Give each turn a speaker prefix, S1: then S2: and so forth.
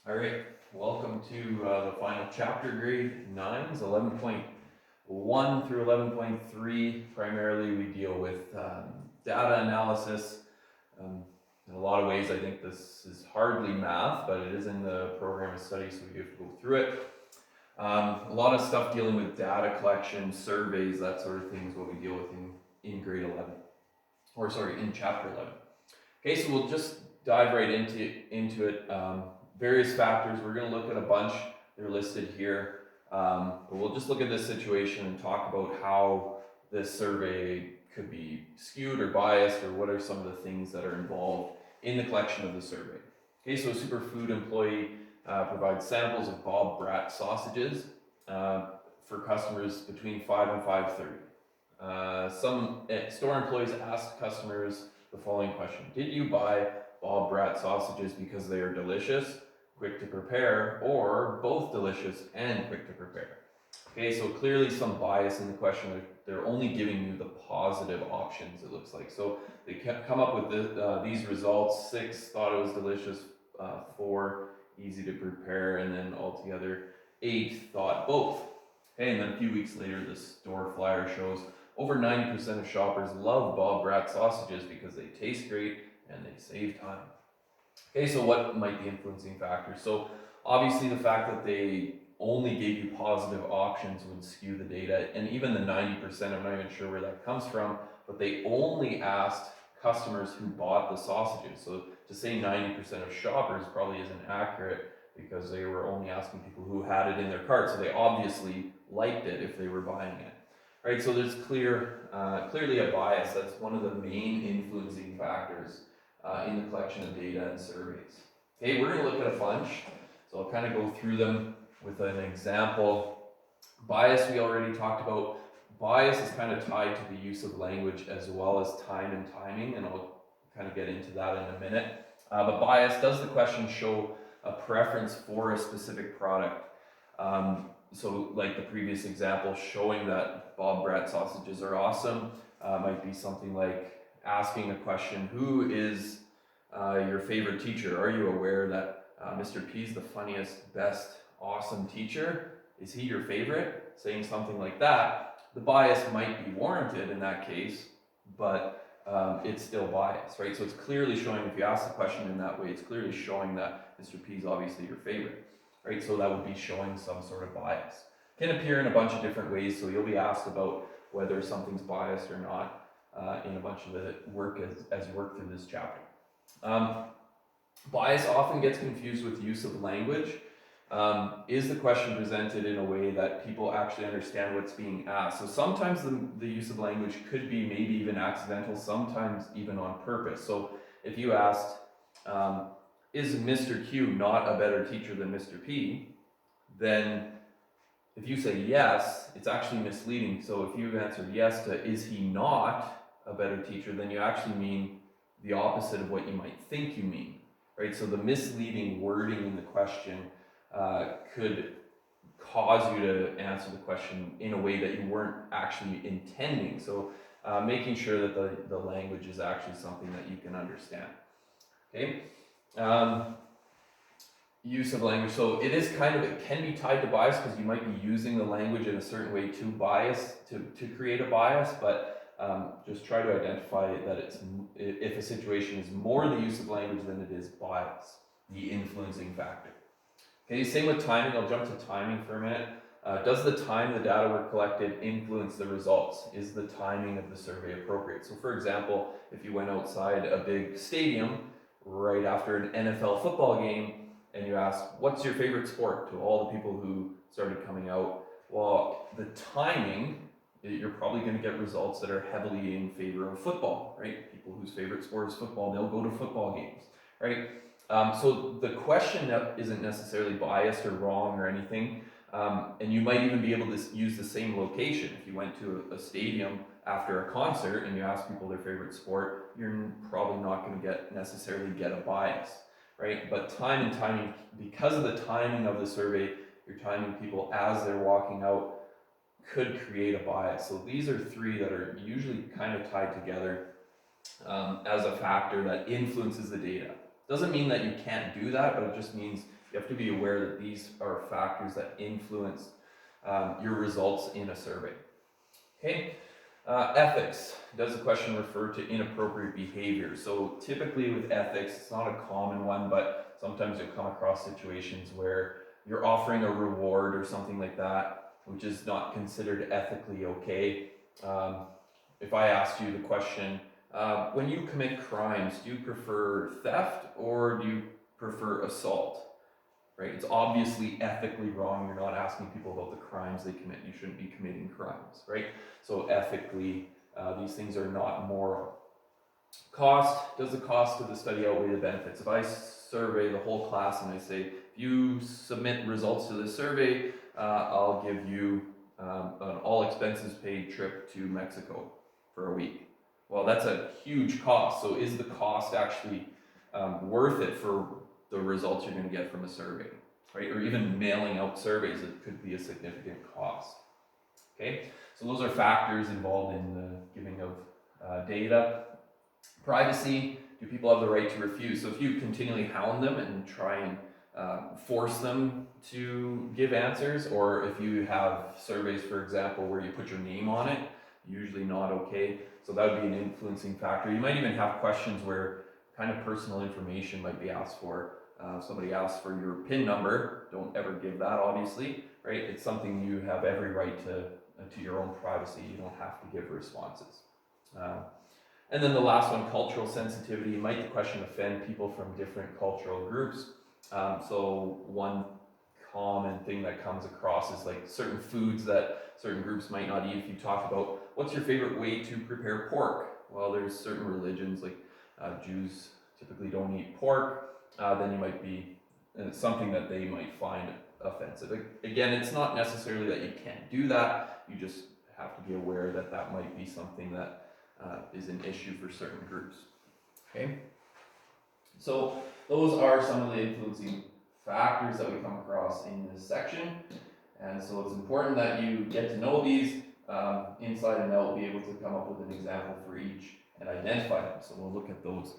S1: All right, welcome to the final chapter, grade 9s, 11.1 through 11.3. Primarily, we deal with data analysis. In a lot of ways, I think this is hardly math, but it is in the program of study, so we have to go through it. A lot of stuff dealing with data collection, surveys, that sort of thing is what we deal with in grade 11, or sorry, in chapter 11. Okay, so we'll just dive right into it. Various factors, we're going to look at a bunch, they're listed here, but we'll just look at this situation and talk about how this survey could be skewed or biased, or what are some of the things that are involved in the collection of the survey. Okay, so a superfood employee provides samples of Bob Brat sausages for customers between 5 and 5:30. Some store employees asked customers the following question: did you buy Bob Brat sausages because they are delicious, quick to prepare, or both delicious and quick to prepare? Okay, so clearly some bias in the question. They're only giving you the positive options, it looks like. So they come up with these results. 6 thought it was delicious, 4 easy to prepare, and then altogether 8 thought both. Okay, and then a few weeks later, the store flyer shows over 90% of shoppers love Bob Brat sausages because they taste great and they save time. Okay, so what might be influencing factors? So obviously the fact that they only gave you positive options would skew the data, and even the 90%, I'm not even sure where that comes from, but they only asked customers who bought the sausages. So to say 90% of shoppers probably isn't accurate, because they were only asking people who had it in their cart, so they obviously liked it if they were buying it. Right, so there's clearly a bias. That's one of the main influencing factors in the collection of data and surveys. Okay, we're going to look at a bunch, so I'll kind of go through them with an example. Bias we already talked about. Bias is kind of tied to the use of language as well as time and timing, and I'll kind of get into that in a minute. But bias, does the question show a preference for a specific product? So like the previous example, showing that Bob Brat sausages are awesome might be something like asking a question: who is your favorite teacher? Are you aware that Mr. P is the funniest, best, awesome teacher? Is he your favorite? Saying something like that, the bias might be warranted in that case, but it's still biased, right? So it's clearly showing, if you ask the question in that way, it's clearly showing that Mr. P is obviously your favorite, right? So that would be showing some sort of bias. It can appear in a bunch of different ways, so you'll be asked about whether something's biased or not in a bunch of the work as you work through this chapter. Bias often gets confused with use of language. Is the question presented in a way that people actually understand what's being asked? So sometimes the use of language could be maybe even accidental, sometimes even on purpose. So if you asked, is Mr. Q not a better teacher than Mr. P? Then if you say yes, it's actually misleading. So if you answer yes to is he not a better teacher, then you actually mean the opposite of what you might think you mean, right? So the misleading wording in the question could cause you to answer the question in a way that you weren't actually intending. So making sure that the language is actually something that you can understand. Okay. Use of language. So it can be tied to bias, because you might be using the language in a certain way to create a bias, but just try to identify that if a situation is more the use of language than it is bias, the influencing factor. Okay, same with timing. I'll jump to timing for a minute. Does the time the data were collected influence the results? Is the timing of the survey appropriate? So for example, if you went outside a big stadium right after an NFL football game and you asked, what's your favorite sport, to all the people who started coming out, well, the timing, you're probably going to get results that are heavily in favor of football, right? People whose favorite sport is football, they'll go to football games, right? So the question isn't necessarily biased or wrong or anything, and you might even be able to use the same location. If you went to a stadium after a concert and you ask people their favorite sport, you're probably not going to necessarily get a bias, right? But time and timing, because of the timing of the survey, you're timing people as they're walking out, could create a bias. So these are 3 that are usually kind of tied together as a factor that influences the data. Doesn't mean that you can't do that, but it just means You have to be aware that these are factors that influence your results in a survey. Okay, ethics. Does the question refer to inappropriate behavior? So typically with ethics, it's not a common one, but sometimes you'll come across situations where you're offering a reward or something like that, which is not considered ethically okay. If I asked you the question, when you commit crimes, do you prefer theft or do you prefer assault? Right? It's obviously ethically wrong. You're not asking people about the crimes they commit. You shouldn't be committing crimes, right? So ethically, these things are not moral. Cost, does the cost of the study outweigh the benefits? If I survey the whole class and I say, if you submit results to this survey, I'll give you an all expenses paid trip to Mexico for a week. Well, that's a huge cost. So is the cost actually worth it for the results you're going to get from a survey, right? Or even mailing out surveys, it could be a significant cost. Okay, so those are factors involved in the giving of data. Privacy, do people have the right to refuse? So if you continually hound them and try and force them to give answers, or if you have surveys, for example, where you put your name on it, usually not okay. So that would be an influencing factor. You might even have questions where kind of personal information might be asked for. Somebody asks for your PIN number, don't ever give that, obviously, right? It's something you have every right to your own privacy. You don't have to give responses. And then the last one, cultural sensitivity. Might the question offend people from different cultural groups? So one common thing that comes across is like certain foods that certain groups might not eat. If you talk about what's your favorite way to prepare pork? Well, there's certain religions like Jews typically don't eat pork. Then you might be something that they might find offensive. Again, it's not necessarily that you can't do that. You just have to be aware that that might be something that is an issue for certain groups. Okay, so those are some of the influencing factors that we come across in this section, and so it's important that you get to know these inside and out, be able to come up with an example for each and identify them. So we'll look at those